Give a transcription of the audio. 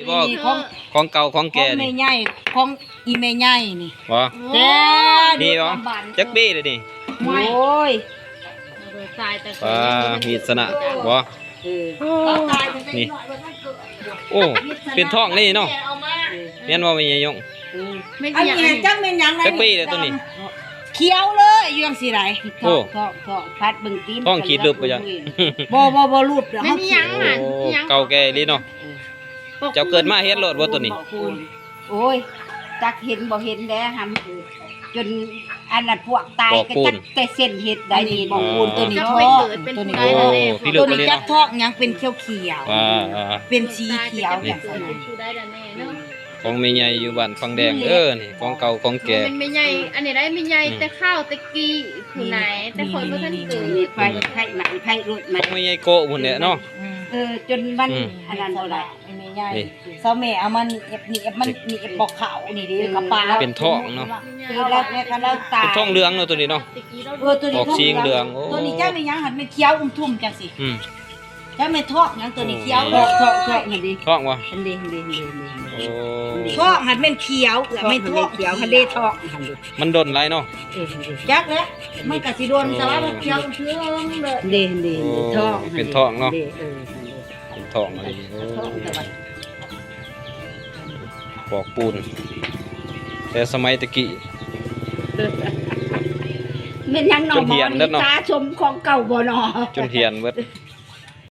บ่ของเก่าของแก่ ของแม่ นี่ ใหญ่ของอีแม่ใหญ่นี่ บ่ แต่ นี่บ่จักปี้เลยนี่ โอ้ย ตายแต่ ปลามีดสนะบ่ เราตายไป นี่โอ้เป็นท้องนี่เนาะแม่นบ่แม่ยง ไม่ อัน อยาก นี้จังเป็นหยังไง จักปี้เลยตัวนี้ เขียวเลยอยู่จังสิได โอ้ ท้องพัดเบิ่งตีน ท้องขีดลึบไปจัง บ่รูปเด้อ ไม่ เฮา มี เขี ยั ยว งอ่ะ โอ้ ยัง เก่าแก่ลีเนาะเจ้าเกิดมาเฮ็ดโลดบ่ตัวนี้ โอ้ยจักเห็นบ่เห็นแด้หำจนอันนั้นพวกตายก็จักแต่เส้นเฮ็ดได้นี่บ่ปูนตัวนี้ จะ ท้ ไป อง เกิดเป็น ตัว ผู้ นี้ ใดนั่นเอง พี่ลึก ตัว ไป นี้ เลย จัก เนาะ ท้องยังเป็นเขียว เป็นสีเขียว เป็ จั น งซั่น ผู้ใดนั่นเองเนาะ ของแม่ใหญ่อยู่บ้านฟังแดงนี่ของเก่าของแก่ เป็นไม่ใหญ่อันนี้ได้ไม่ใหญ่แต่ข้าวตะกี้ผู้ไหนแต่คนบ่ทันเกิด ไฟไข่หนังไข่รถ ข มั อน งแม่ใหญ่โกะพุ่นเนี่ยเนาะ จนมัน อืม อันนั้นเท่าไหร่แม่ใหญ่ นี่ เซาแม่เอามันเอฟนี่เอฟมันนี่เอฟบอกเขานี่ดิกระปา เป็นท้องเนาะ คือแล้วแม่คันแล้วตา เป็นท้องเหลืองเนาะตัวนี้เนาะ ตะกี้เรา ตัวนี้ ออกสีเหลืองโอ้ ตัวนี้จ้าไม่ยังหันเป็นเขียวทุ่มจังสิ อืม จ้าไม่ทอกยังตัวนี้เขียวทอกหันดิ ท้องวะ หันดิ โอ้ ทอกหันเป็นเขียวไม่ทอกเขียวหันเดทอกหันดิ มันดนไรเนาะ จักแล้วมันกะสิโดนสว่าเขียวเชื่องเลยเด โอ้ ทอก เป็นท้องเนาะ เด เป็นท้องอะไรโอ้ ทอกแต่ว่า ปอกปูน แต่สมัยตะกี้ เป็นยังหนอ จนเหี่ยนแล้วเนาะ ตาชมของเก่าบ่หนอ จนเหียนเบิด